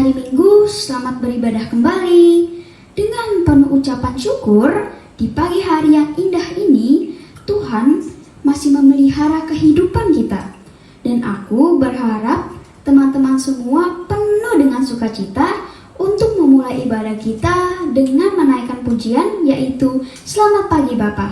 hari Minggu, selamat beribadah kembali. Dengan penuh ucapan syukur, di pagi hari yang indah ini, Tuhan masih memelihara kehidupan kita. Dan aku berharap teman-teman semua penuh dengan sukacita untuk memulai ibadah kita dengan menaikkan pujian, yaitu Selamat Pagi Bapa.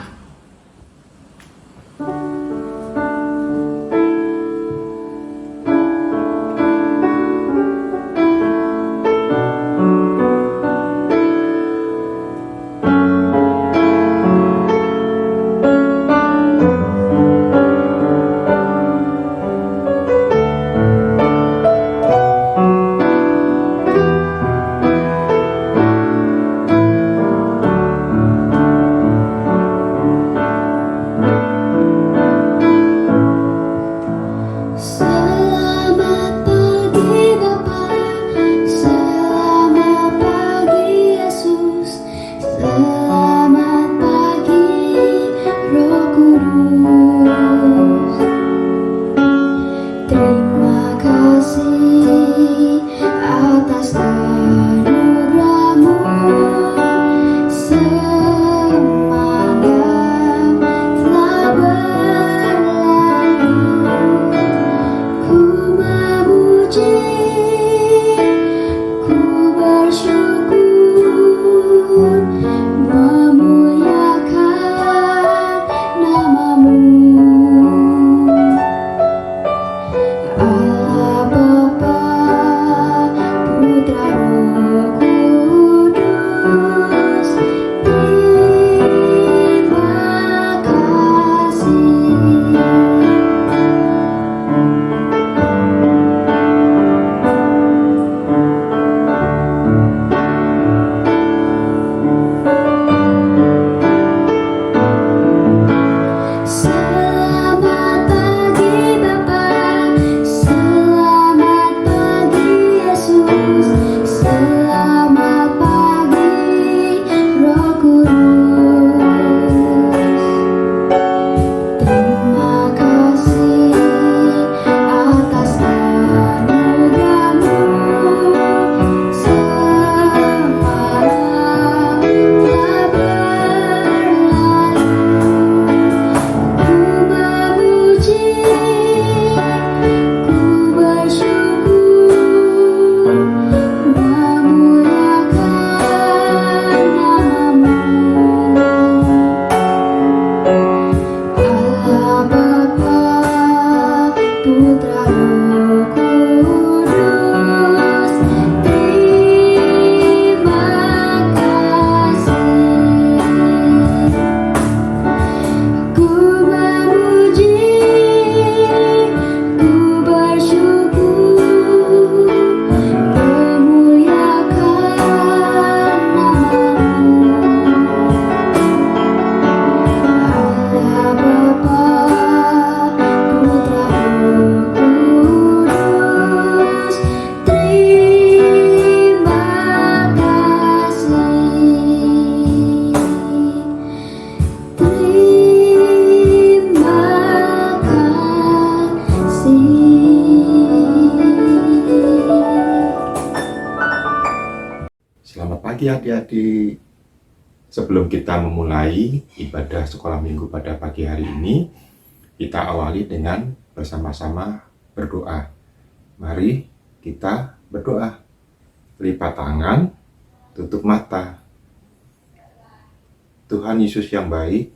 Selamat pagi adik-adik. Sebelum kita memulai ibadah sekolah minggu pada pagi hari ini, kita awali dengan bersama-sama berdoa. Mari kita berdoa. Lipat tangan, tutup mata. Tuhan Yesus yang baik,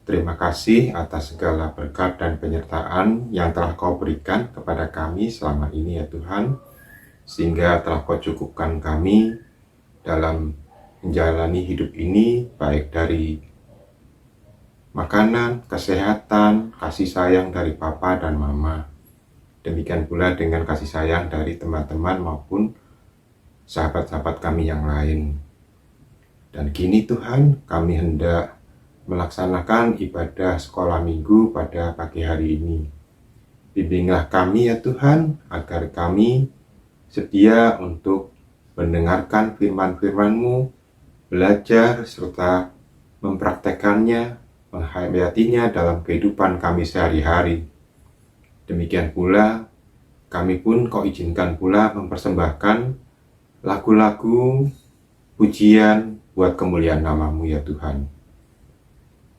terima kasih atas segala berkat dan penyertaan yang telah Kau berikan kepada kami selama ini ya Tuhan, sehingga telah Kau cukupkan kami dalam menjalani hidup ini, baik dari makanan, kesehatan, kasih sayang dari Papa dan Mama. Demikian pula dengan kasih sayang dari teman-teman maupun sahabat-sahabat kami yang lain. Dan kini Tuhan, kami hendak melaksanakan ibadah sekolah minggu pada pagi hari ini. Bimbinglah kami ya Tuhan, agar kami sedia untuk mendengarkan firman-firman-Mu, belajar serta mempraktekannya, menghayatinya dalam kehidupan kami sehari-hari. Demikian pula, kami pun Kau izinkan pula mempersembahkan lagu-lagu, pujian buat kemuliaan nama-Mu ya Tuhan.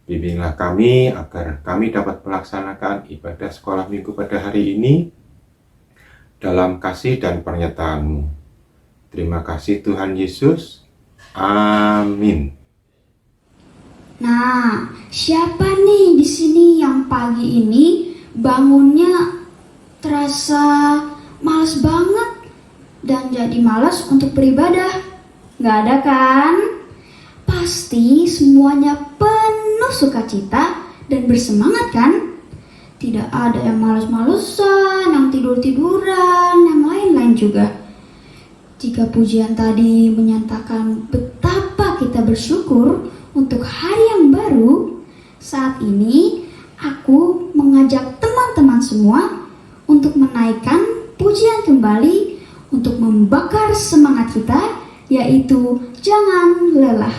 Bimbinglah kami agar kami dapat melaksanakan ibadah sekolah minggu pada hari ini dalam kasih dan pernyataan-Mu. Terima kasih Tuhan Yesus. Amin. Nah, siapa nih di sini yang pagi ini bangunnya terasa malas banget dan jadi malas untuk beribadah? Nggak ada kan? Pasti semuanya penuh sukacita dan bersemangat kan? Tidak ada yang malas-malesan, yang tidur-tiduran, yang lain-lain juga. Jika pujian tadi menyatakan betapa kita bersyukur untuk hari yang baru, saat ini aku mengajak teman-teman semua untuk menaikkan pujian kembali untuk membakar semangat kita, yaitu jangan lelah.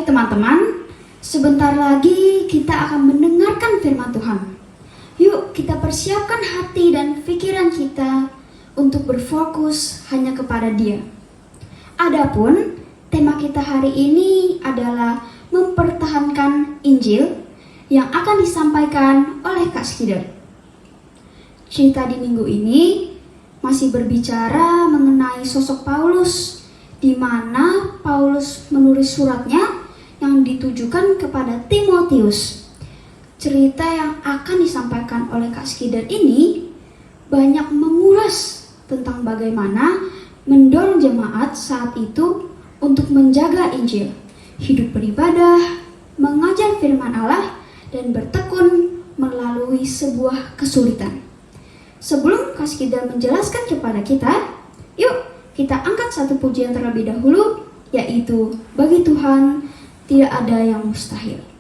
Teman-teman, sebentar lagi kita akan mendengarkan firman Tuhan. Yuk kita persiapkan hati dan pikiran kita untuk berfokus hanya kepada Dia. Adapun tema kita hari ini adalah mempertahankan Injil yang akan disampaikan oleh Kak Skider. Cerita di minggu ini masih berbicara mengenai sosok Paulus, di mana Paulus menulis suratnya yang ditujukan kepada Timotius. Cerita yang akan disampaikan oleh Kak Skider ini banyak mengulas tentang bagaimana mendorong jemaat saat itu untuk menjaga Injil, hidup beribadah, mengajar firman Allah, dan bertekun melalui sebuah kesulitan. Sebelum Kak Skida menjelaskan kepada kita, yuk kita angkat satu pujian terlebih dahulu, yaitu bagi Tuhan tidak ada yang mustahil.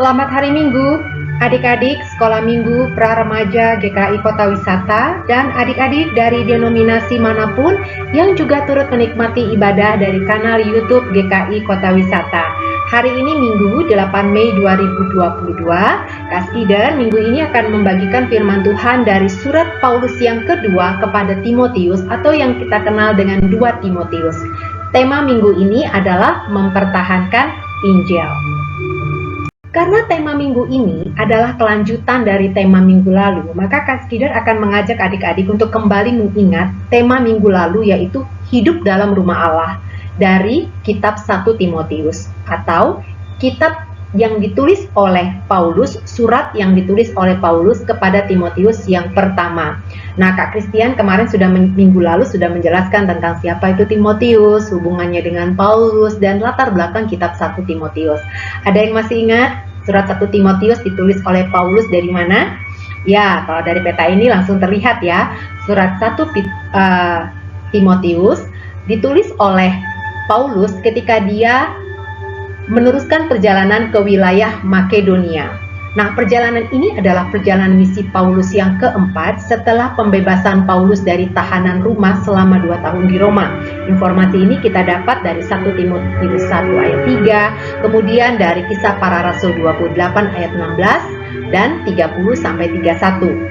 Selamat hari Minggu, adik-adik Sekolah Minggu Pra-Remaja GKI Kota Wisata dan adik-adik dari denominasi manapun yang juga turut menikmati ibadah dari kanal YouTube GKI Kota Wisata. Hari ini Minggu 8 Mei 2022, Kaskider minggu ini akan membagikan firman Tuhan dari surat Paulus yang kedua kepada Timotius atau yang kita kenal dengan 2 Timotius. Tema minggu ini adalah mempertahankan Injil. Karena tema minggu ini adalah kelanjutan dari tema minggu lalu, maka Kaskider akan mengajak adik-adik untuk kembali mengingat tema minggu lalu, yaitu hidup dalam rumah Allah dari kitab 1 Timotius atau kitab yang ditulis oleh Paulus, surat yang ditulis oleh Paulus kepada Timotius yang pertama. Nah, Kak Christian kemarin minggu lalu sudah menjelaskan tentang siapa itu Timotius, hubungannya dengan Paulus, dan latar belakang kitab 1 Timotius. Ada yang masih ingat surat 1 Timotius ditulis oleh Paulus dari mana? Ya, kalau dari peta ini langsung terlihat ya. Surat 1 Timotius ditulis oleh Paulus ketika dia meneruskan perjalanan ke wilayah Makedonia. Nah, perjalanan ini adalah perjalanan misi Paulus yang keempat setelah pembebasan Paulus dari tahanan rumah selama 2 tahun di Roma. Informasi ini kita dapat dari 1 Timotius 1 ayat 3, kemudian dari Kisah Para Rasul 28 ayat 16 dan 30 sampai 31.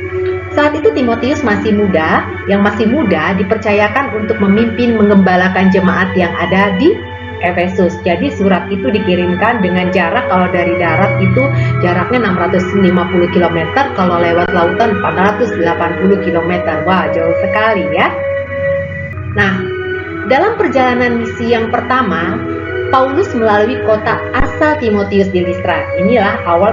Saat itu Timotius masih muda, yang masih muda dipercayakan untuk memimpin mengembalakan jemaat yang ada di Efesus. Jadi surat itu dikirimkan dengan jarak, kalau dari darat itu jaraknya 650 km, kalau lewat lautan 480 km. Wah, jauh sekali ya. Nah, dalam perjalanan misi yang pertama, Paulus melalui kota asal Timotius di Listra. Inilah awal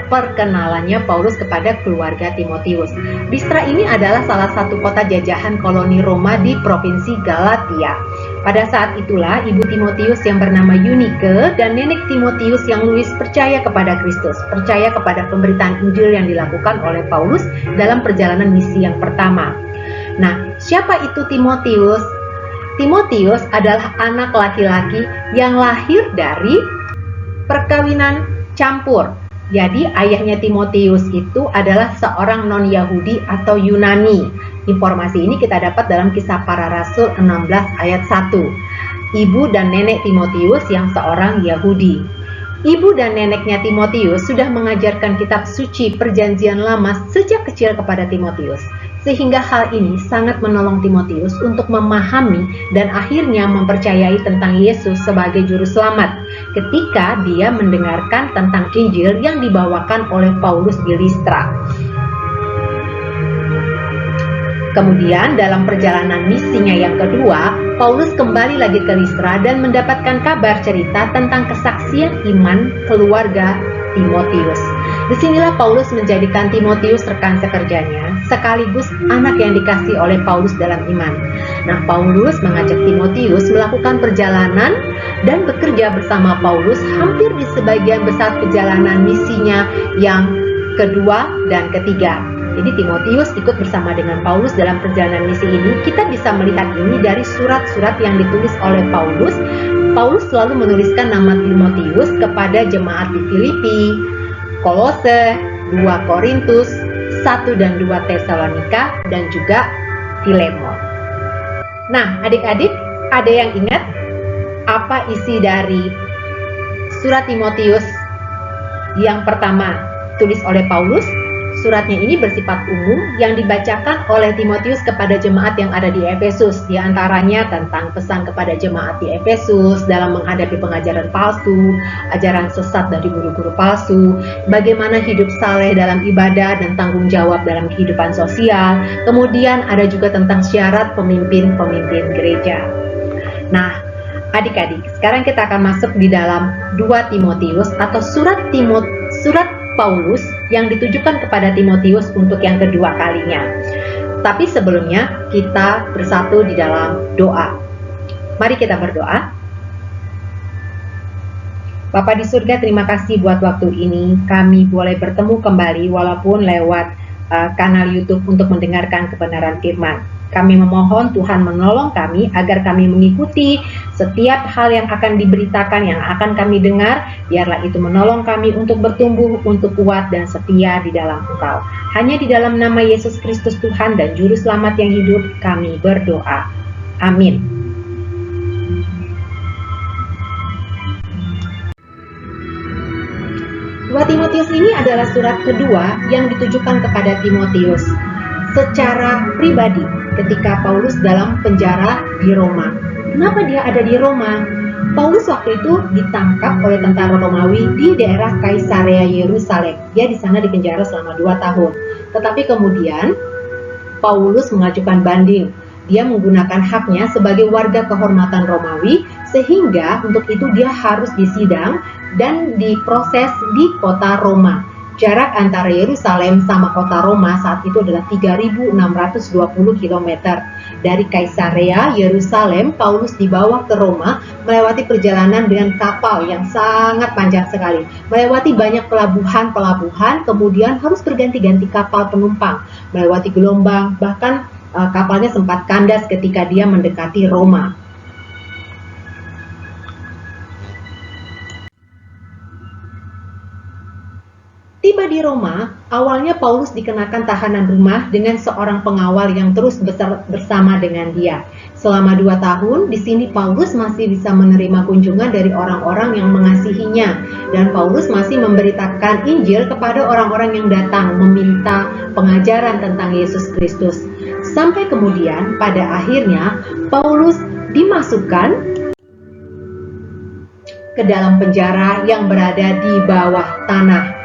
perkenalannya Paulus kepada keluarga Timotius. Listra ini adalah salah satu kota jajahan koloni Roma di provinsi Galatia. Pada saat itulah ibu Timotius yang bernama Eunike dan nenek Timotius yang Louis percaya kepada Kristus, percaya kepada pemberitaan Injil yang dilakukan oleh Paulus dalam perjalanan misi yang pertama. Nah, siapa itu Timotius? Timotius adalah anak laki-laki yang lahir dari perkawinan campur. Jadi ayahnya Timotius itu adalah seorang non-Yahudi atau Yunani. Informasi ini kita dapat dalam Kisah Para Rasul 16 ayat 1. Ibu dan nenek Timotius yang seorang Yahudi. Ibu dan neneknya Timotius sudah mengajarkan kitab suci Perjanjian Lama sejak kecil kepada Timotius. Sehingga hal ini sangat menolong Timotius untuk memahami dan akhirnya mempercayai tentang Yesus sebagai juru selamat ketika dia mendengarkan tentang Injil yang dibawakan oleh Paulus di Listra. Kemudian dalam perjalanan misinya yang kedua, Paulus kembali lagi ke Listra dan mendapatkan kabar cerita tentang kesaksian iman keluarga Timotius. Disinilah Paulus menjadikan Timotius rekan sekerjanya, sekaligus anak yang dikasih oleh Paulus dalam iman. Nah, Paulus mengajak Timotius melakukan perjalanan dan bekerja bersama Paulus hampir di sebagian besar perjalanan misinya yang kedua dan ketiga. Jadi Timotius ikut bersama dengan Paulus dalam perjalanan misi ini. Kita bisa melihat ini dari surat-surat yang ditulis oleh Paulus. Paulus selalu menuliskan nama Timotius kepada jemaat di Filipi, Kolose, 2 Korintus, 1 dan 2 Tesalonika, dan juga Filemon. Nah, adik-adik, ada yang ingat apa isi dari surat Timotius yang pertama tulis oleh Paulus? Suratnya ini bersifat umum yang dibacakan oleh Timotius kepada jemaat yang ada di Efesus. Di antaranya tentang pesan kepada jemaat di Efesus dalam menghadapi pengajaran palsu, ajaran sesat dari guru-guru palsu, bagaimana hidup saleh dalam ibadah dan tanggung jawab dalam kehidupan sosial. Kemudian ada juga tentang syarat pemimpin-pemimpin gereja. Nah, adik-adik, sekarang kita akan masuk di dalam 2 Timotius atau surat Paulus yang ditujukan kepada Timotius untuk yang kedua kalinya. Tapi sebelumnya kita bersatu di dalam doa. Mari kita berdoa. Bapa di surga, terima kasih buat waktu ini. Kami boleh bertemu kembali walaupun lewat kanal YouTube untuk mendengarkan kebenaran firman. Kami memohon Tuhan menolong kami agar kami mengikuti setiap hal yang akan diberitakan, yang akan kami dengar. Biarlah itu menolong kami untuk bertumbuh, untuk kuat dan setia di dalam Engkau. Hanya di dalam nama Yesus Kristus Tuhan dan Juru Selamat yang hidup kami berdoa. Amin. Timotius ini adalah surat kedua yang ditujukan kepada Timotius secara pribadi ketika Paulus dalam penjara di Roma. Kenapa dia ada di Roma? Paulus waktu itu ditangkap oleh tentara Romawi di daerah Kaisarea Yerusalem. Dia di sana dipenjara selama 2 tahun. Tetapi kemudian Paulus mengajukan banding. Dia menggunakan haknya sebagai warga kehormatan Romawi, sehingga untuk itu dia harus disidang dan diproses di kota Roma. Jarak antara Yerusalem sama kota Roma saat itu adalah 3.620 km. Dari Kaisarea Yerusalem, Paulus dibawa ke Roma melewati perjalanan dengan kapal yang sangat panjang sekali. Melewati banyak pelabuhan-pelabuhan, kemudian harus berganti-ganti kapal penumpang, melewati gelombang, bahkan kapalnya sempat kandas ketika dia mendekati Roma. Tiba di Roma, awalnya Paulus dikenakan tahanan rumah dengan seorang pengawal yang terus bersama dengan dia. Selama 2 tahun, di sini Paulus masih bisa menerima kunjungan dari orang-orang yang mengasihinya. Dan Paulus masih memberitakan Injil kepada orang-orang yang datang meminta pengajaran tentang Yesus Kristus. Sampai kemudian, pada akhirnya, Paulus dimasukkan ke dalam penjara yang berada di bawah tanah.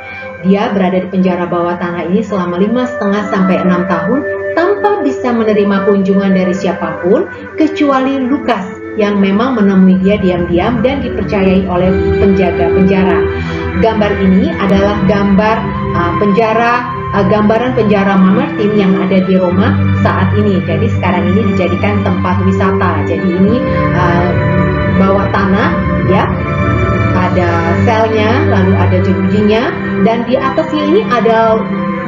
Dia berada di penjara bawah tanah ini selama 5,5 sampai 6 tahun tanpa bisa menerima kunjungan dari siapapun kecuali Lukas yang memang menemui dia diam-diam dan dipercayai oleh penjaga penjara. Gambar ini adalah gambaran penjara Mamertine yang ada di Roma saat ini. Jadi sekarang ini dijadikan tempat wisata. Jadi ini bawah tanah, ya. Ada selnya, lalu ada jerujinya, dan di atasnya ini ada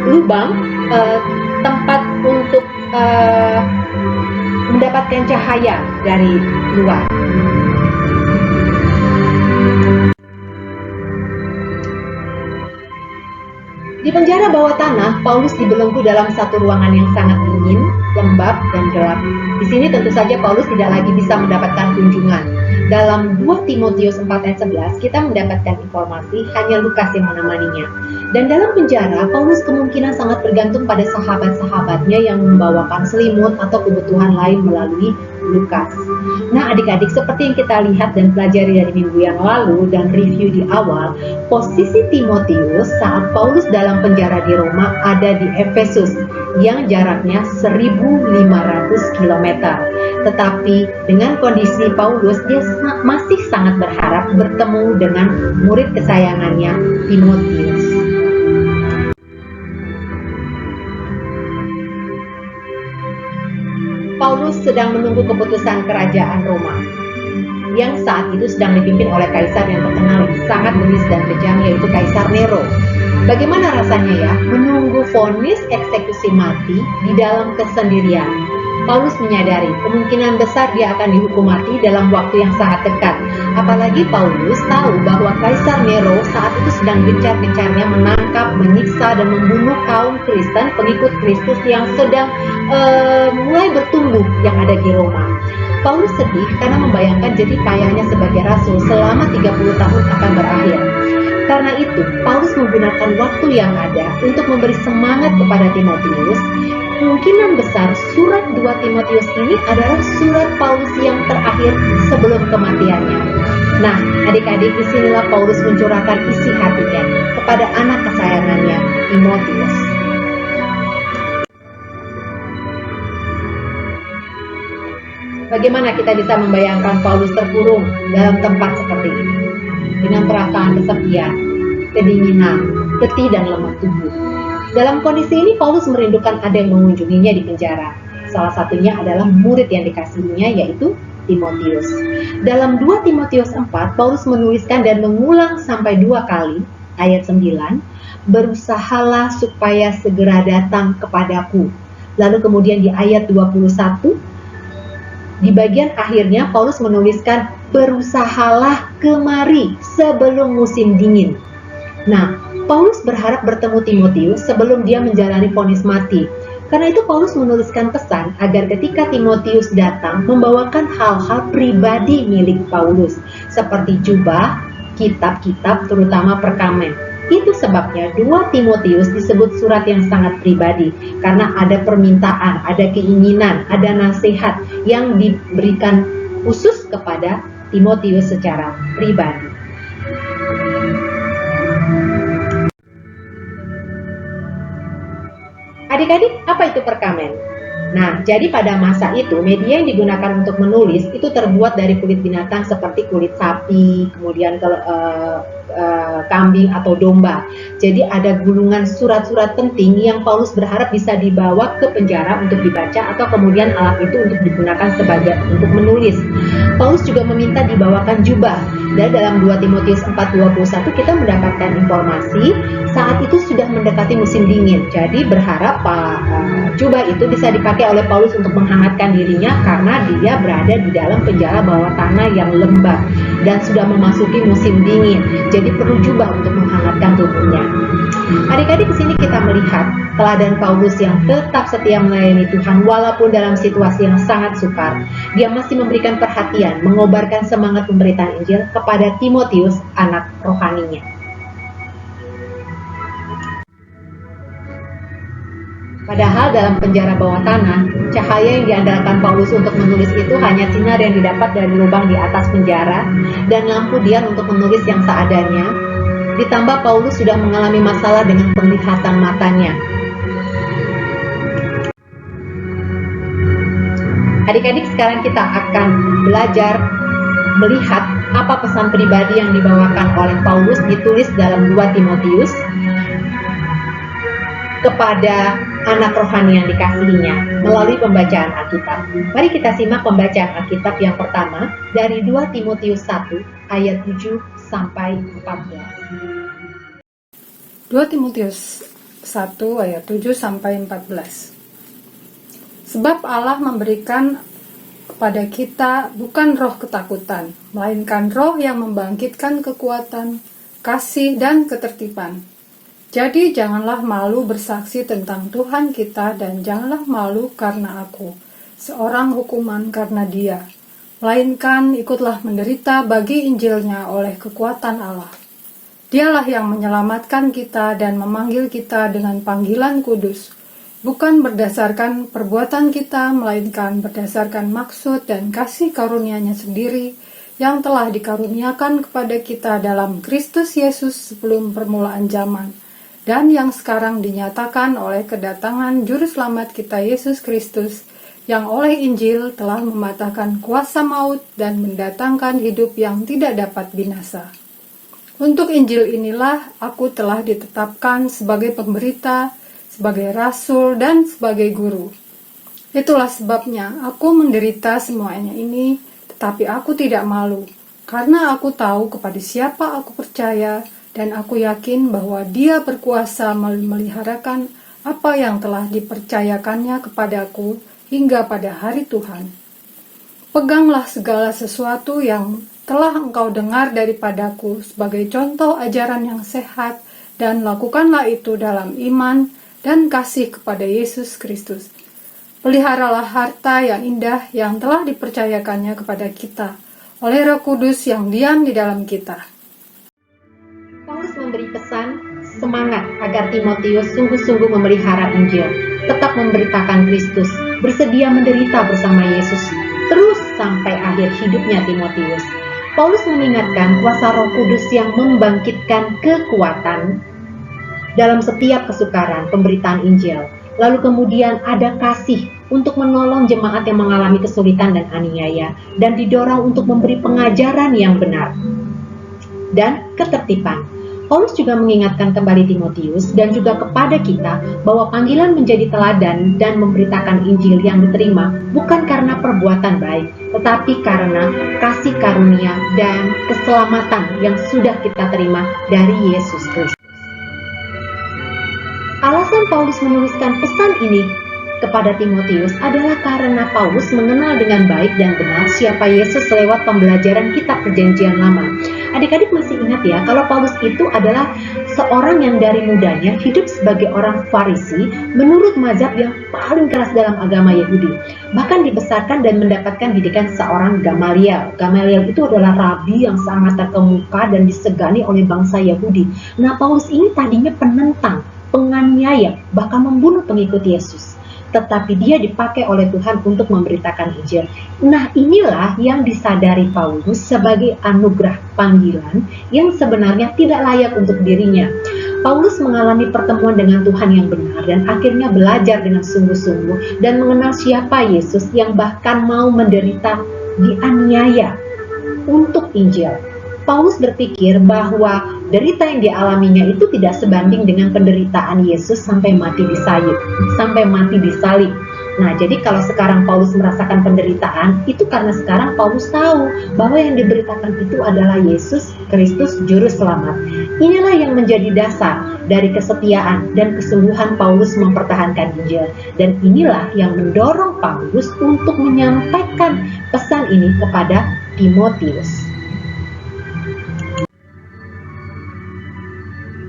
lubang tempat untuk mendapatkan cahaya dari luar. Di penjara bawah tanah, Paulus dibelenggu dalam satu ruangan yang sangat dingin, lembab, dan gelap. Di sini tentu saja Paulus tidak lagi bisa mendapatkan kunjungan. Dalam 2 Timotius 4 ayat 11, kita mendapatkan informasi hanya Lukas yang menemaninya. Dan dalam penjara, Paulus kemungkinan sangat bergantung pada sahabat-sahabatnya yang membawakan selimut atau kebutuhan lain melalui Lukas. Nah, adik-adik, seperti yang kita lihat dan pelajari dari minggu yang lalu dan review di awal, posisi Timotius saat Paulus dalam penjara di Roma ada di Efesus yang jaraknya 1.500 km. Tetapi dengan kondisi Paulus, dia masih sangat berharap bertemu dengan murid kesayangannya, Timotius. Paulus sedang menunggu keputusan kerajaan Roma yang saat itu sedang dipimpin oleh kaisar yang terkenal sangat bengis dan kejam, yaitu Kaisar Nero. Bagaimana rasanya ya menunggu vonis eksekusi mati di dalam kesendirian? Paulus menyadari kemungkinan besar dia akan dihukum mati dalam waktu yang sangat dekat. Apalagi Paulus tahu bahwa Kaisar Nero saat itu sedang gencar-gencarnya menangkap, menyiksa, dan membunuh kaum Kristen, pengikut Kristus yang sedang mulai bertumbuh yang ada di Roma. Paulus sedih karena membayangkan jerih payahnya sebagai rasul selama 30 tahun akan berakhir. Karena itu, Paulus menggunakan waktu yang ada untuk memberi semangat kepada Timotius. Kemungkinan besar surat 2 Timotius ini adalah surat Paulus yang terakhir sebelum kematiannya. Nah, adik-adik, disinilah Paulus mencurahkan isi hatinya kepada anak kesayangannya, Timotius. Bagaimana kita bisa membayangkan Paulus terkurung dalam tempat seperti ini? Dengan perasaan kesepian, kedinginan, letih, dan lemah tubuh. Dalam kondisi ini, Paulus merindukan ada yang mengunjunginya di penjara. Salah satunya adalah murid yang dikasihinya, yaitu Timotius. Dalam 2 Timotius 4, Paulus menuliskan dan mengulang sampai 2 kali, ayat 9, "Berusahalah supaya segera datang kepadaku." Lalu kemudian di ayat 21, di bagian akhirnya Paulus menuliskan, "Berusahalah kemari sebelum musim dingin." Nah, Paulus berharap bertemu Timotius sebelum dia menjalani vonis mati. Karena itu Paulus menuliskan pesan agar ketika Timotius datang membawakan hal-hal pribadi milik Paulus, seperti jubah, kitab-kitab, terutama perkamen. Itu sebabnya 2 Timotius disebut surat yang sangat pribadi, karena ada permintaan, ada keinginan, ada nasihat yang diberikan khusus kepada Timotius secara pribadi. Adik-adik, apa itu perkamen? Nah, jadi pada masa itu media yang digunakan untuk menulis itu terbuat dari kulit binatang seperti kulit sapi, kemudian kambing atau domba. Jadi ada gulungan surat-surat penting yang Paulus berharap bisa dibawa ke penjara untuk dibaca, atau kemudian alat itu untuk digunakan sebagai untuk menulis. Paulus juga meminta dibawakan jubah. Dan dalam 2 Timotius 4:21 kita mendapatkan informasi saat itu sudah mendekati musim dingin. Jadi berharap jubah itu bisa dipakai oleh Paulus untuk menghangatkan dirinya karena dia berada di dalam penjara bawah tanah yang lembab dan sudah memasuki musim dingin. Jadi perlu jubah untuk menghangatkan tubuhnya. Adik-adik, di sini kita melihat teladan Paulus yang tetap setia melayani Tuhan walaupun dalam situasi yang sangat sukar. Dia masih memberikan perhatian, mengobarkan semangat pemberitaan Injil kepada Timotius, anak rohaninya. Padahal dalam penjara bawah tanah, cahaya yang diandalkan Paulus untuk menulis itu hanya sinar yang didapat dari lubang di atas penjara dan lampu dian untuk menulis yang seadanya. Ditambah Paulus sudah mengalami masalah dengan penglihatan matanya. Adik-adik, sekarang kita akan belajar melihat apa pesan pribadi yang dibawakan oleh Paulus ditulis dalam 2 Timotius kepada anak rohani yang dikasihinya melalui pembacaan Alkitab. Mari kita simak pembacaan Alkitab yang pertama dari 2 Timotius 1 ayat 7 sampai 14. 2 Timotius 1 ayat 7 sampai 14. Sebab Allah memberikan kepada kita bukan roh ketakutan, melainkan roh yang membangkitkan kekuatan, kasih dan ketertiban. Jadi janganlah malu bersaksi tentang Tuhan kita, dan janganlah malu karena aku, seorang hukuman karena Dia. Melainkan ikutlah menderita bagi Injilnya oleh kekuatan Allah. Dialah yang menyelamatkan kita dan memanggil kita dengan panggilan kudus, bukan berdasarkan perbuatan kita, melainkan berdasarkan maksud dan kasih karunia-Nya sendiri, yang telah dikaruniakan kepada kita dalam Kristus Yesus sebelum permulaan zaman, dan yang sekarang dinyatakan oleh kedatangan Juru Selamat kita Yesus Kristus, yang oleh Injil telah mematahkan kuasa maut dan mendatangkan hidup yang tidak dapat binasa. Untuk Injil inilah aku telah ditetapkan sebagai pemberita, sebagai rasul, dan sebagai guru. Itulah sebabnya aku menderita semuanya ini, tetapi aku tidak malu, karena aku tahu kepada siapa aku percaya, dan aku yakin bahwa Dia berkuasa memeliharakan apa yang telah dipercayakannya kepadaku hingga pada hari Tuhan. Peganglah segala sesuatu yang telah engkau dengar daripadaku sebagai contoh ajaran yang sehat, dan lakukanlah itu dalam iman dan kasih kepada Yesus Kristus. Peliharalah harta yang indah yang telah dipercayakannya kepada kita oleh Roh Kudus yang diam di dalam kita. Paulus memberi pesan semangat agar Timotius sungguh-sungguh memelihara Injil, tetap memberitakan Kristus, bersedia menderita bersama Yesus, terus sampai akhir hidupnya Timotius. Paulus mengingatkan kuasa Roh Kudus yang membangkitkan kekuatan dalam setiap kesukaran pemberitaan Injil. Lalu kemudian ada kasih untuk menolong jemaat yang mengalami kesulitan dan aniaya, dan didorong untuk memberi pengajaran yang benar. Dan ketertiban. Paulus juga mengingatkan kembali Timotius dan juga kepada kita bahwa panggilan menjadi teladan dan memberitakan Injil yang diterima bukan karena perbuatan baik, tetapi karena kasih karunia dan keselamatan yang sudah kita terima dari Yesus Kristus. Alasan Paulus menuliskan pesan ini kepada Timotius adalah karena Paulus mengenal dengan baik dan benar siapa Yesus lewat pembelajaran kitab Perjanjian Lama. Adik-adik masih ingat ya, kalau Paulus itu adalah seorang yang dari mudanya hidup sebagai orang Farisi menurut mazhab yang paling keras dalam agama Yahudi. Bahkan dibesarkan dan mendapatkan didikan seorang Gamaliel. Gamaliel itu adalah rabi yang sangat terkemuka dan disegani oleh bangsa Yahudi. Nah, Paulus ini tadinya penentang, penganiaya, bahkan membunuh pengikut Yesus. Tetapi dia dipakai oleh Tuhan untuk memberitakan Injil. Nah, inilah yang disadari Paulus sebagai anugerah panggilan yang sebenarnya tidak layak untuk dirinya. Paulus mengalami pertemuan dengan Tuhan yang benar dan akhirnya belajar dengan sungguh-sungguh dan mengenal siapa Yesus yang bahkan mau menderita dianiaya untuk Injil. Paulus berpikir bahwa derita yang dialaminya itu tidak sebanding dengan penderitaan Yesus sampai mati di salib. Nah, jadi kalau sekarang Paulus merasakan penderitaan, itu karena sekarang Paulus tahu bahwa yang diberitakan itu adalah Yesus Kristus Juru Selamat. Inilah yang menjadi dasar dari kesetiaan dan kesungguhan Paulus mempertahankan Injil. Dan inilah yang mendorong Paulus untuk menyampaikan pesan ini kepada Timotius.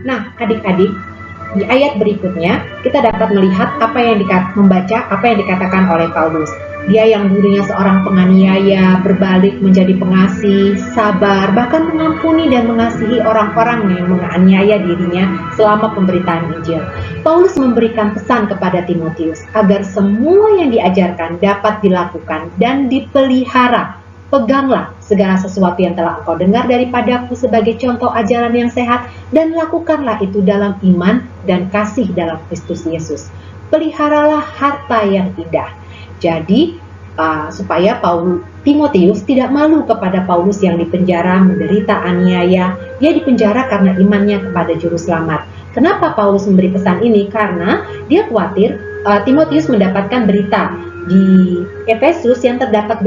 Nah, adik-adik, di ayat berikutnya kita dapat melihat membaca apa yang dikatakan oleh Paulus. Dia yang dulunya seorang penganiaya berbalik menjadi pengasih, sabar, bahkan mengampuni dan mengasihi orang-orang yang menganiaya dirinya selama pemberitaan Injil. Paulus memberikan pesan kepada Timotius agar semua yang diajarkan dapat dilakukan dan dipelihara. Peganglah segala sesuatu yang telah engkau dengar daripadaku sebagai contoh ajaran yang sehat, dan lakukanlah itu dalam iman dan kasih dalam Kristus Yesus. Peliharalah harta yang indah. Jadi, supaya Timotius tidak malu kepada Paulus yang dipenjara, menderita aniaya. Dia dipenjara karena imannya kepada Juru Selamat. Kenapa Paulus memberi pesan ini? Karena dia khawatir Timotius mendapatkan berita di Efesus yang terdapat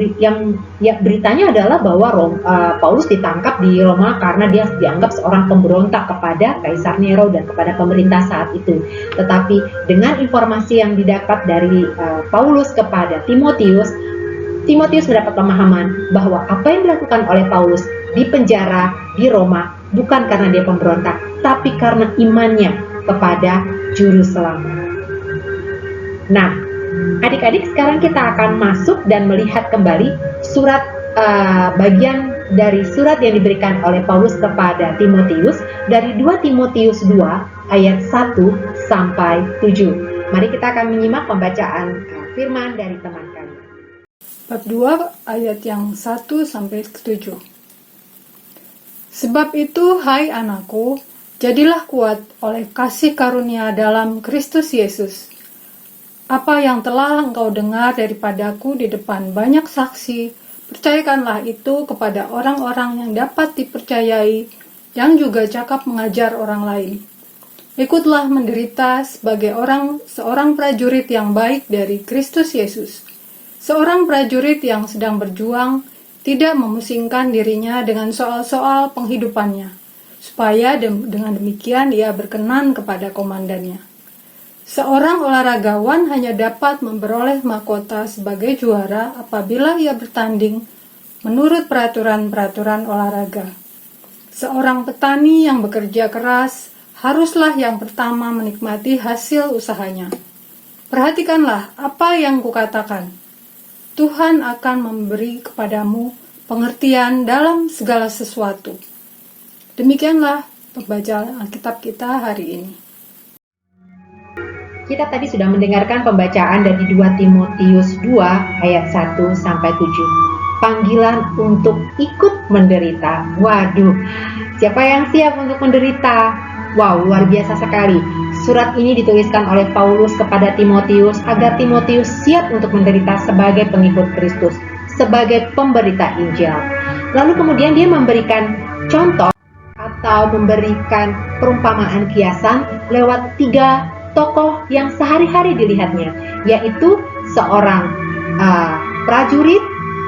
beritanya adalah bahwa Paulus ditangkap di Roma karena dia dianggap seorang pemberontak kepada Kaisar Nero dan kepada pemerintah saat itu. Tetapi dengan informasi yang didapat dari Paulus kepada Timotius mendapat pemahaman bahwa apa yang dilakukan oleh Paulus di penjara di Roma bukan karena dia pemberontak, tapi karena imannya kepada Juru Selamat. Nah, adik-adik, sekarang kita akan masuk dan melihat kembali bagian dari surat yang diberikan oleh Paulus kepada Timotius dari 2 Timotius 2 ayat 1 sampai 7. Mari kita akan menyimak pembacaan firman dari teman kami. Bab 2 ayat yang 1 sampai 7. Sebab itu, hai anakku, jadilah kuat oleh kasih karunia dalam Kristus Yesus. Apa yang telah engkau dengar daripadaku di depan banyak saksi, percayakanlah itu kepada orang-orang yang dapat dipercayai, yang juga cakap mengajar orang lain. Ikutlah menderita sebagai seorang prajurit yang baik dari Kristus Yesus. Seorang prajurit yang sedang berjuang, tidak memusingkan dirinya dengan soal-soal penghidupannya, supaya dengan demikian ia berkenan kepada komandannya. Seorang olahragawan hanya dapat memperoleh mahkota sebagai juara apabila ia bertanding menurut peraturan-peraturan olahraga. Seorang petani yang bekerja keras haruslah yang pertama menikmati hasil usahanya. Perhatikanlah apa yang kukatakan. Tuhan akan memberi kepadamu pengertian dalam segala sesuatu. Demikianlah pembacaan Alkitab kita hari ini. Kita tadi sudah mendengarkan pembacaan dari 2 Timotius 2 ayat 1 sampai 7. Panggilan untuk ikut menderita. Waduh, siapa yang siap untuk menderita? Wow, luar biasa sekali. Surat ini dituliskan oleh Paulus kepada Timotius agar Timotius siap untuk menderita sebagai pengikut Kristus, sebagai pemberita Injil. Lalu kemudian dia memberikan contoh atau memberikan perumpamaan kiasan lewat 3 tokoh yang sehari-hari dilihatnya, yaitu seorang prajurit,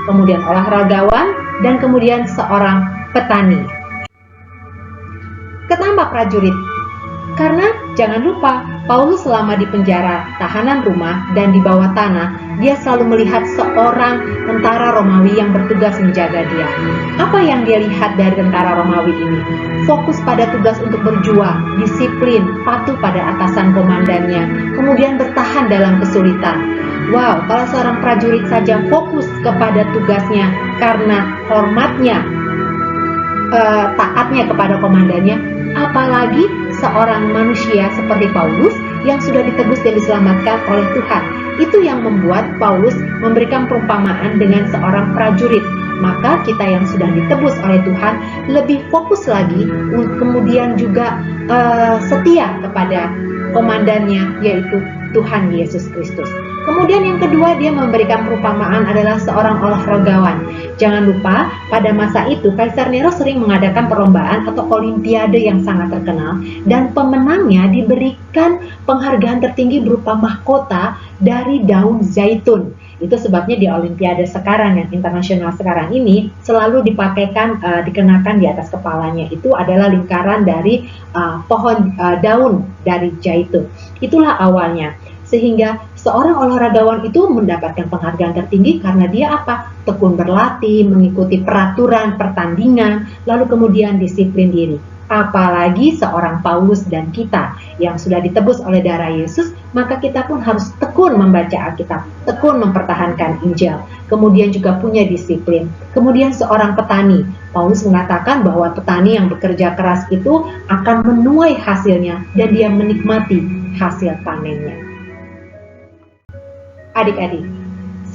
kemudian olahragawan, dan kemudian seorang petani. Kenapa prajurit? Karena jangan lupa, Paulus selama di penjara, tahanan rumah, dan di bawah tanah, dia selalu melihat seorang tentara Romawi yang bertugas menjaga dia. Apa yang dia lihat dari tentara Romawi ini? Fokus pada tugas untuk berjuang, disiplin, patuh pada atasan komandannya, kemudian bertahan dalam kesulitan. Wow, kalau seorang prajurit saja fokus kepada tugasnya karena hormatnya, taatnya kepada komandannya, apalagi seorang manusia seperti Paulus yang sudah ditebus dan diselamatkan oleh Tuhan. Itu yang membuat Paulus memberikan perumpamaan dengan seorang prajurit. Maka kita yang sudah ditebus oleh Tuhan lebih fokus lagi, kemudian juga setia kepada komandannya, yaitu Tuhan Yesus Kristus. Kemudian yang kedua, dia memberikan perumpamaan adalah seorang olahragawan. Jangan lupa, pada masa itu Kaisar Nero sering mengadakan perlombaan atau olimpiade yang sangat terkenal, dan pemenangnya diberikan penghargaan tertinggi berupa mahkota dari daun zaitun. Itu sebabnya di olimpiade sekarang yang internasional sekarang ini selalu dikenakan di atas kepalanya itu adalah lingkaran dari pohon daun dari zaitun. Itulah awalnya. Sehingga seorang olahragawan itu mendapatkan penghargaan tertinggi karena dia apa? Tekun berlatih, mengikuti peraturan pertandingan, lalu kemudian disiplin diri. Apalagi seorang Paulus dan kita yang sudah ditebus oleh darah Yesus, maka kita pun harus tekun membaca Alkitab, tekun mempertahankan Injil, kemudian juga punya disiplin. Kemudian seorang petani, Paulus mengatakan bahwa petani yang bekerja keras itu akan menuai hasilnya dan dia menikmati hasil panennya. Adik-adik,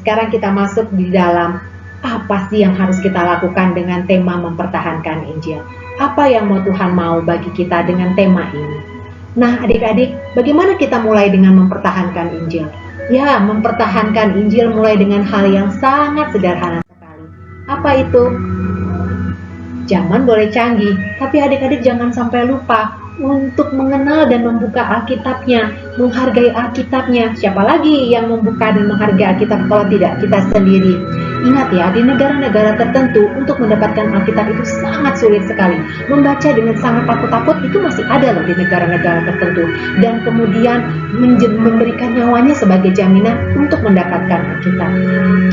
sekarang kita masuk di dalam apa sih yang harus kita lakukan dengan tema mempertahankan Injil. Apa yang mau Tuhan mau bagi kita dengan tema ini? Nah, adik-adik, bagaimana kita mulai dengan mempertahankan Injil? Ya, mempertahankan Injil mulai dengan hal yang sangat sederhana sekali. Apa itu? Zaman boleh canggih, tapi adik-adik jangan sampai lupa untuk mengenal dan membuka Alkitabnya, menghargai Alkitabnya. Siapa lagi yang membuka dan menghargai Alkitab kalau tidak kita sendiri? Ingat ya, di negara-negara tertentu untuk mendapatkan Alkitab itu sangat sulit sekali. Membaca dengan sangat takut-takut itu masih ada loh di negara-negara tertentu. Dan kemudian memberikan nyawanya sebagai jaminan untuk mendapatkan Alkitab.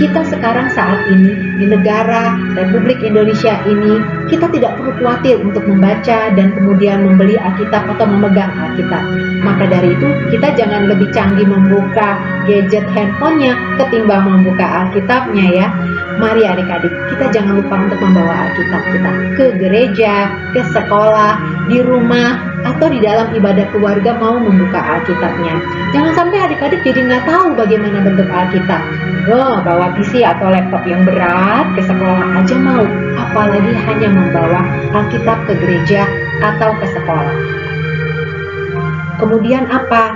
Kita sekarang saat ini di negara Republik Indonesia ini, kita tidak perlu khawatir untuk membaca dan kemudian membeli Alkitab atau memegang Alkitab. Maka dari itu kita jangan lebih canggih membuka gadget handphonenya ketimbang membuka Alkitabnya ya. Mari adik-adik, kita jangan lupa untuk membawa Alkitab kita ke gereja, ke sekolah, di rumah, atau di dalam ibadah keluarga mau membuka Alkitabnya. Jangan sampai adik-adik jadi nggak tahu bagaimana bentuk Alkitab. Bawa PC atau laptop yang berat ke sekolah aja mau, apalagi hanya membawa Alkitab ke gereja atau ke sekolah. Kemudian apa?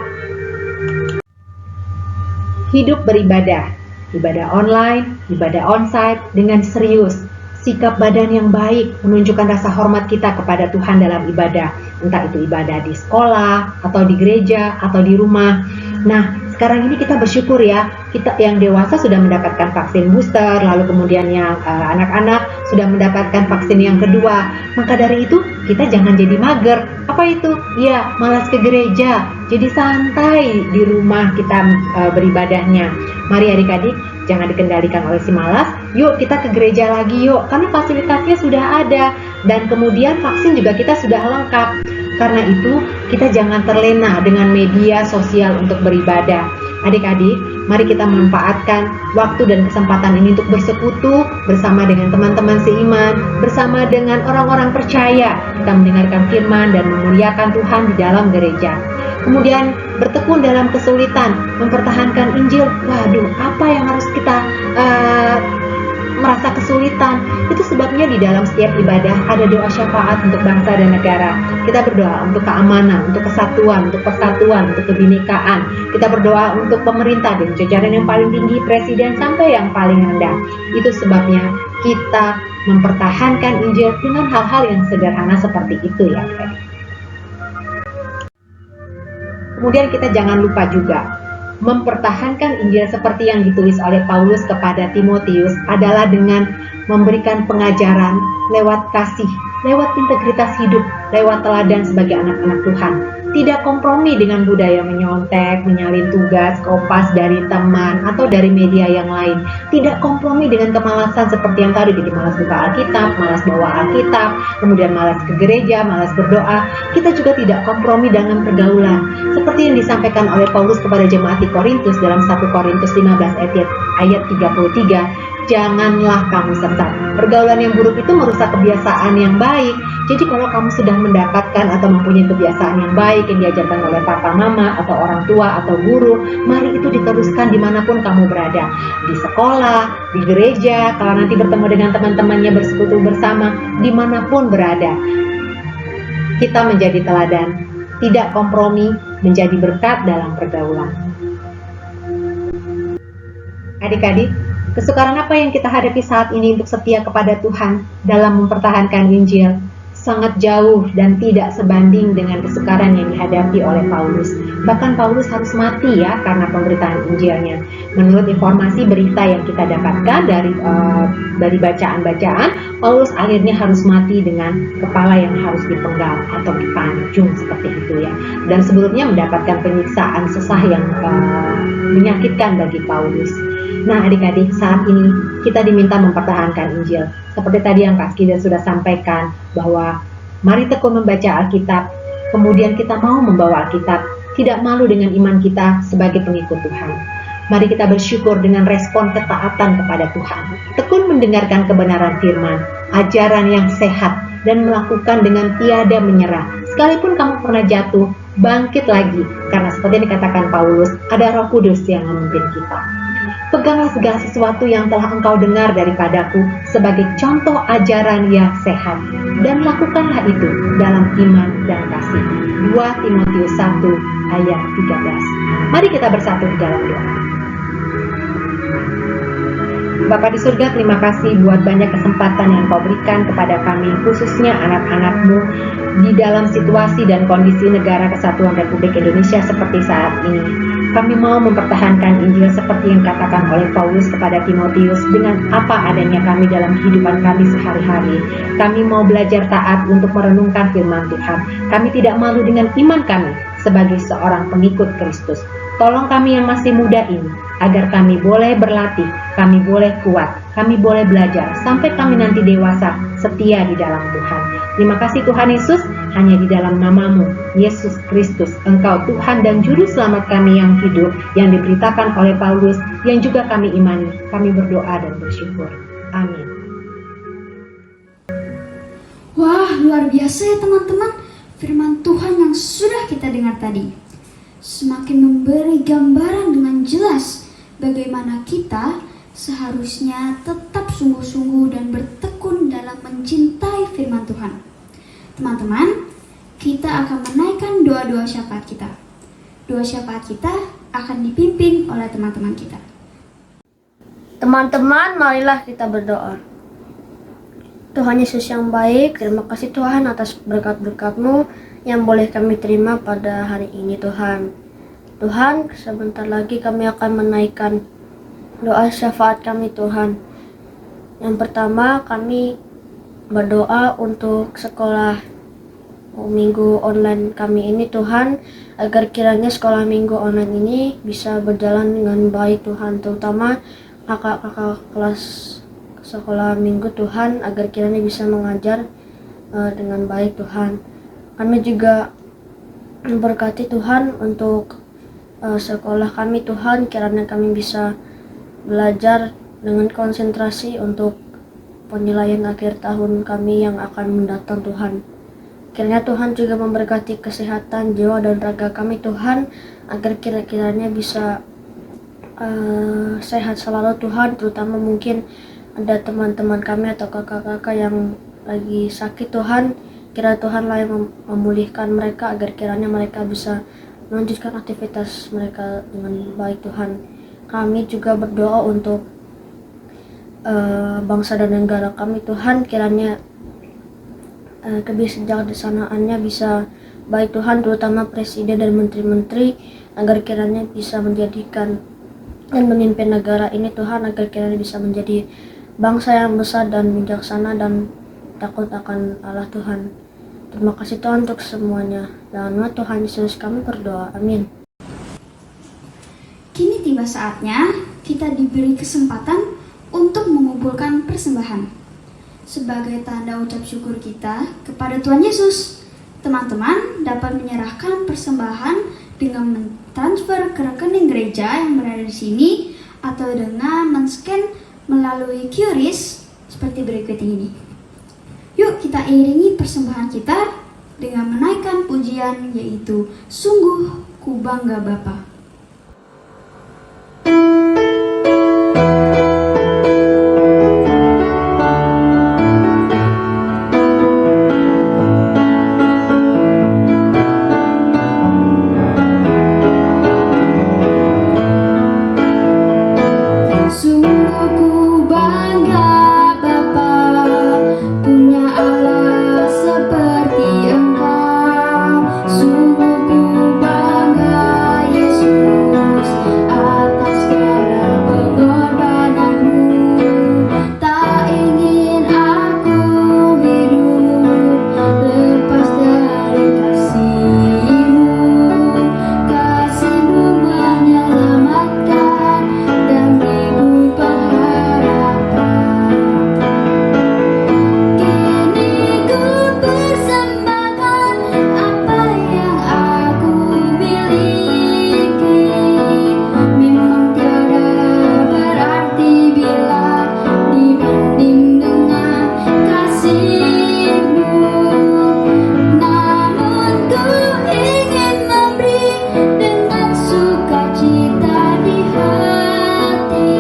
Hidup beribadah. Ibadah online, ibadah onsite dengan serius. Sikap badan yang baik menunjukkan rasa hormat kita kepada Tuhan dalam ibadah. Entah itu ibadah di sekolah, atau di gereja, atau di rumah. Nah, sekarang ini kita bersyukur ya, kita yang dewasa sudah mendapatkan vaksin booster, lalu kemudian yang anak-anak sudah mendapatkan vaksin yang kedua. Maka dari itu, kita jangan jadi mager. Apa itu? Ya, malas ke gereja. Jadi santai di rumah kita beribadahnya. Mari adik-adik, jangan dikendalikan oleh si malas. Yuk kita ke gereja lagi yuk, karena fasilitasnya sudah ada. Dan kemudian vaksin juga kita sudah lengkap. Karena itu, kita jangan terlena dengan media sosial untuk beribadah. Adik-adik, mari kita memanfaatkan waktu dan kesempatan ini untuk bersekutu bersama dengan teman-teman seiman, bersama dengan orang-orang percaya. Kita mendengarkan firman dan memuliakan Tuhan di dalam gereja. Kemudian bertekun dalam kesulitan, mempertahankan Injil. Waduh, apa yang harus kita merasa kesulitan? Itu sebabnya di dalam setiap ibadah ada doa syafaat untuk bangsa dan negara. Kita berdoa untuk keamanan, untuk kesatuan, untuk persatuan, untuk kebinekaan. Kita berdoa untuk pemerintah dan jajaran yang paling tinggi, presiden sampai yang paling rendah. Itu sebabnya kita mempertahankan Injil dengan hal-hal yang sederhana seperti itu ya. Kemudian kita jangan lupa juga mempertahankan Injil seperti yang ditulis oleh Paulus kepada Timotius adalah dengan memberikan pengajaran lewat kasih, lewat integritas hidup, lewat teladan sebagai anak-anak Tuhan. tidak kompromi dengan budaya menyontek, menyalin tugas, kopas dari teman atau dari media yang lain, tidak kompromi dengan kemalasan seperti yang tadi, jadi malas buka Alkitab, malas bawa Alkitab, kemudian malas ke gereja, malas berdoa. Kita juga tidak kompromi dengan pergaulan, seperti yang disampaikan oleh Paulus kepada jemaat di Korintus dalam 1 Korintus 15 ayat 33. Janganlah kamu sesat. Pergaulan yang buruk itu merusak kebiasaan yang baik. Jadi kalau kamu sudah mendapatkan atau mempunyai kebiasaan yang baik yang diajarkan oleh papa, mama, atau orang tua, atau guru, mari itu diteruskan dimanapun kamu berada. Di sekolah, di gereja, kalau nanti bertemu dengan teman-temannya bersekutu bersama, dimanapun berada. Kita menjadi teladan, tidak kompromi, menjadi berkat dalam pergaulan. Adik-adik, kesukaran apa yang kita hadapi saat ini untuk setia kepada Tuhan dalam mempertahankan Injil? Sangat jauh dan tidak sebanding dengan kesukaran yang dihadapi oleh Paulus. Bahkan Paulus harus mati ya karena pemberitaan Injilnya. Menurut informasi berita yang kita dapatkan dari bacaan-bacaan, Paulus akhirnya harus mati dengan kepala yang harus dipenggal atau dipancung seperti itu ya. Dan sebelumnya mendapatkan penyiksaan sesah yang menyakitkan bagi Paulus. Nah adik-adik, saat ini kita diminta mempertahankan Injil. Seperti tadi yang Kak Skida sudah sampaikan, bahwa mari tekun membaca Alkitab, kemudian kita mau membawa Alkitab, tidak malu dengan iman kita sebagai pengikut Tuhan. Mari kita bersyukur dengan respon ketaatan kepada Tuhan. Tekun mendengarkan kebenaran firman, ajaran yang sehat, dan melakukan dengan tiada menyerah. Sekalipun kamu pernah jatuh, bangkit lagi, karena seperti yang dikatakan Paulus, ada Roh Kudus yang memimpin kita. Peganglah segala sesuatu yang telah engkau dengar daripadaku sebagai contoh ajaran yang sehat, dan lakukanlah itu dalam iman dan kasih. 2 Timotius 1 ayat 13. Mari kita bersatu di dalam doa. Bapa di surga, terima kasih buat banyak kesempatan yang kau berikan kepada kami, khususnya anak-anakmu, di dalam situasi dan kondisi negara Kesatuan Republik Indonesia seperti saat ini. Kami mau mempertahankan Injil seperti yang katakan oleh Paulus kepada Timotius dengan apa adanya kami dalam kehidupan kami sehari-hari. Kami mau belajar taat untuk merenungkan firman Tuhan. Kami tidak malu dengan iman kami sebagai seorang pengikut Kristus. Tolong kami yang masih muda ini, agar kami boleh berlatih, kami boleh kuat, kami boleh belajar, sampai kami nanti dewasa, setia di dalam Tuhan. Terima kasih Tuhan Yesus, hanya di dalam nama-Mu, Yesus Kristus, Engkau Tuhan dan Juru Selamat kami yang hidup, yang diberitakan oleh Paulus, yang juga kami imani. Kami berdoa dan bersyukur. Amin. Wah, luar biasa ya teman-teman, firman Tuhan yang sudah kita dengar tadi. Semakin memberi gambaran dengan jelas bagaimana kita seharusnya tetap sungguh-sungguh dan bertekun dalam mencintai firman Tuhan. Teman-teman, kita akan menaikkan doa-doa syafaat kita. Doa syafaat kita akan dipimpin oleh teman-teman kita. Teman-teman, marilah kita berdoa. Tuhan Yesus yang baik, terima kasih Tuhan atas berkat-berkat-Mu yang boleh kami terima pada hari ini Tuhan. Tuhan, sebentar lagi kami akan menaikkan doa syafaat kami Tuhan. Yang pertama, kami berdoa untuk sekolah minggu online kami ini Tuhan, agar kiranya sekolah minggu online ini bisa berjalan dengan baik Tuhan, terutama kakak-kakak kelas sekolah minggu Tuhan, agar kiranya bisa mengajar dengan baik Tuhan. Kami juga memberkati Tuhan untuk sekolah kami Tuhan, kiranya kami bisa belajar dengan konsentrasi untuk penilaian akhir tahun kami yang akan mendatang Tuhan. Kiranya Tuhan juga memberkati kesehatan jiwa dan raga kami Tuhan, agar kiranya bisa sehat selalu Tuhan, terutama mungkin ada teman-teman kami atau kakak-kakak yang lagi sakit Tuhan. Kiranya Tuhanlah yang memulihkan mereka, agar kiranya mereka bisa melanjutkan aktivitas mereka dengan baik Tuhan. Kami juga berdoa untuk bangsa dan negara kami Tuhan, kiranya kebijaksanaannya bisa baik Tuhan, terutama presiden dan menteri-menteri, agar kiranya bisa menjadikan dan memimpin negara ini Tuhan, agar kiranya bisa menjadi bangsa yang besar dan bijaksana dan takut akan Allah Tuhan. Terima kasih Tuhan untuk semuanya. Dalam nama Tuhan Yesus kami berdoa. Amin. Kini tiba saatnya kita diberi kesempatan untuk mengumpulkan persembahan. Sebagai tanda ucap syukur kita kepada Tuhan Yesus, teman-teman dapat menyerahkan persembahan dengan mentransfer ke rekening gereja yang berada di sini atau dengan men-scan melalui QRIS seperti berikut ini. Yuk kita iringi persembahan kita dengan menaikkan pujian yaitu Sungguh Ku Bangga Bapa. Sungguh ku bangga Bapa, punya Allah seperti Engkau. Sungguh ku bangga Yesus atas segala pengorbananmu. Tak ingin aku hidup lepas dari kasih-Mu. Kasih-Mu menyelamatkan dan beri pengharapan. Kini ku persembahkan apa yang aku miliki. Memang tiada berarti bila dibanding dengan kasih-Mu. Namun ku ingin memberi dengan sukacita di hati,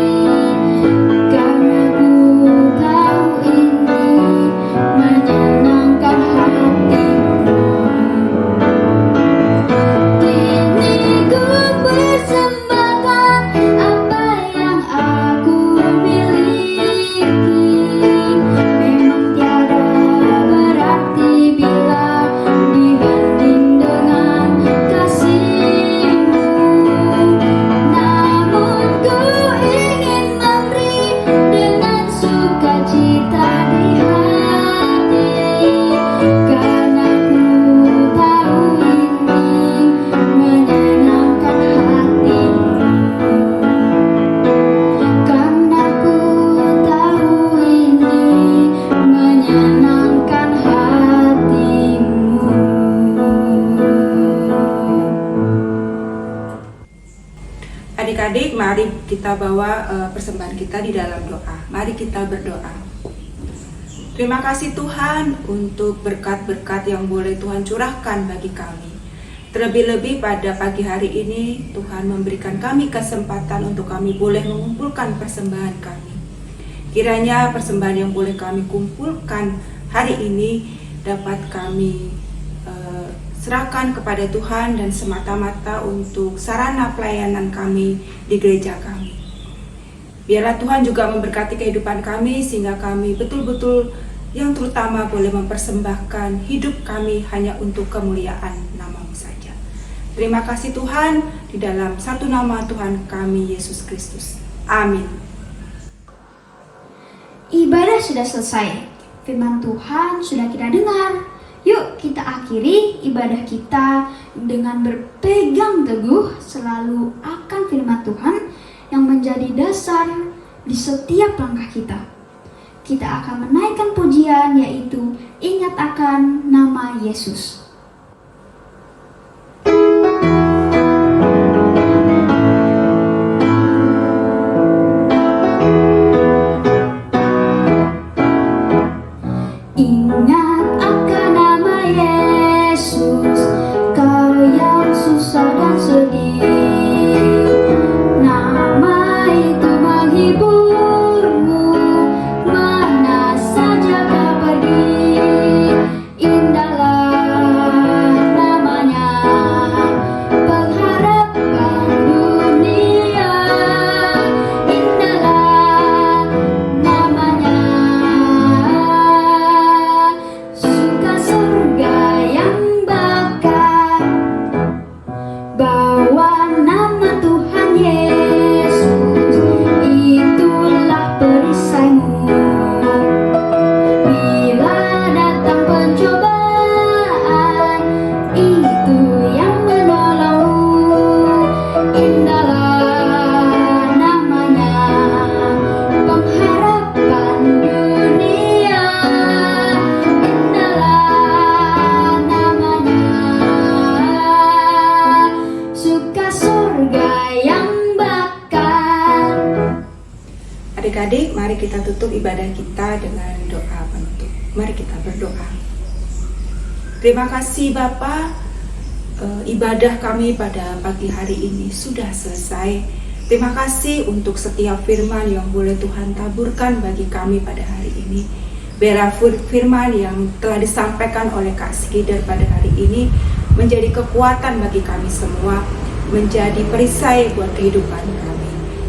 karena ku tahu ini menyenangkan hati-Mu. Kini ku persembahkan apa yang aku miliki. Memang tiada berarti bila dibanding dengan kasih-Mu. Namun ku ingin memberi dengan sukacita di hati, karena ku tahu ini menyenangkan hati-Mu. Karena ku tahu ini menyenangkan hati-Mu. Adik-adik, mari kita bawa persembahan kita di dalam doa. Mari kita berdoa. Terima kasih Tuhan untuk berkat-berkat yang boleh Tuhan curahkan bagi kami. Terlebih-lebih pada pagi hari ini, Tuhan memberikan kami kesempatan untuk kami boleh mengumpulkan persembahan kami. Kiranya persembahan yang boleh kami kumpulkan hari ini dapat kami serahkan kepada Tuhan dan semata-mata untuk sarana pelayanan kami di gereja kami. Biarlah Tuhan juga memberkati kehidupan kami sehingga kami betul-betul yang terutama boleh mempersembahkan hidup kami hanya untuk kemuliaan nama-Mu saja. Terima kasih Tuhan, di dalam satu nama Tuhan kami Yesus Kristus. Amin. Ibadah sudah selesai, firman Tuhan sudah kita dengar. Yuk kita akhiri ibadah kita dengan berpegang teguh selalu akan firman Tuhan yang menjadi dasar di setiap langkah kita. Kita akan menaikkan pujian yaitu ingat akan nama Yesus. Ingat akan nama Yesus, kau yang susah dan sedih. Nama itu menghiburmu, mana saja kau pergi. Indahlah Adik-adik, mari kita tutup ibadah kita dengan doa penutup. Mari kita berdoa. Terima kasih Bapa, ibadah kami pada pagi hari ini sudah selesai. Terima kasih untuk setiap firman yang boleh Tuhan taburkan bagi kami pada hari ini. Biarlah firman yang telah disampaikan oleh Kak Skider pada hari ini menjadi kekuatan bagi kami semua, menjadi perisai buat kehidupan kami.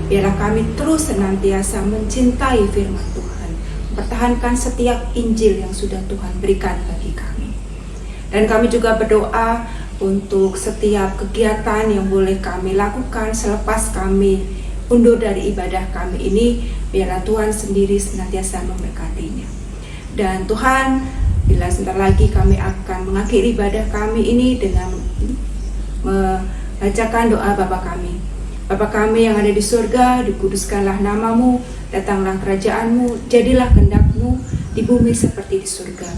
Biarlah kami terus senantiasa mencintai firman Tuhan, mempertahankan setiap Injil yang sudah Tuhan berikan bagi kami. Dan kami juga berdoa untuk setiap kegiatan yang boleh kami lakukan selepas kami undur dari ibadah kami ini, biarlah Tuhan sendiri senantiasa memberkatinya. Dan Tuhan, bila sebentar lagi kami akan mengakhiri ibadah kami ini dengan membacakan doa Bapa kami. Bapa kami yang ada di surga, dikuduskanlah namamu, datanglah kerajaanmu, jadilah kehendak-mu di bumi seperti di surga.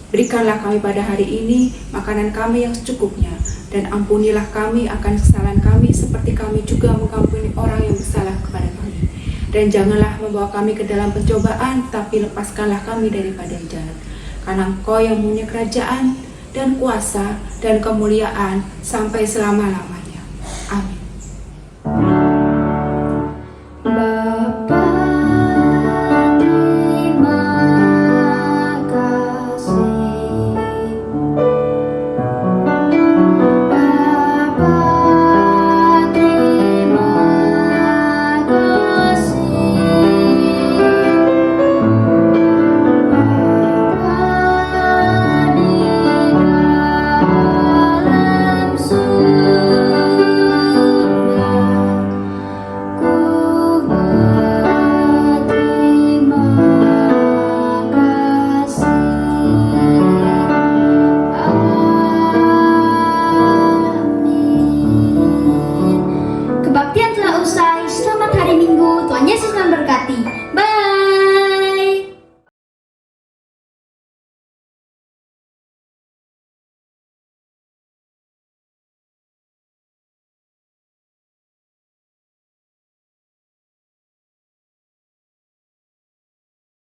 Berikanlah kami pada hari ini makanan kami yang secukupnya, dan ampunilah kami akan kesalahan kami seperti kami juga mengampuni orang yang bersalah kepada kami. Dan janganlah membawa kami ke dalam pencobaan, tapi lepaskanlah kami daripada yang jahat. Karena Engkau yang punya kerajaan dan kuasa dan kemuliaan sampai selama-lamanya. Amin.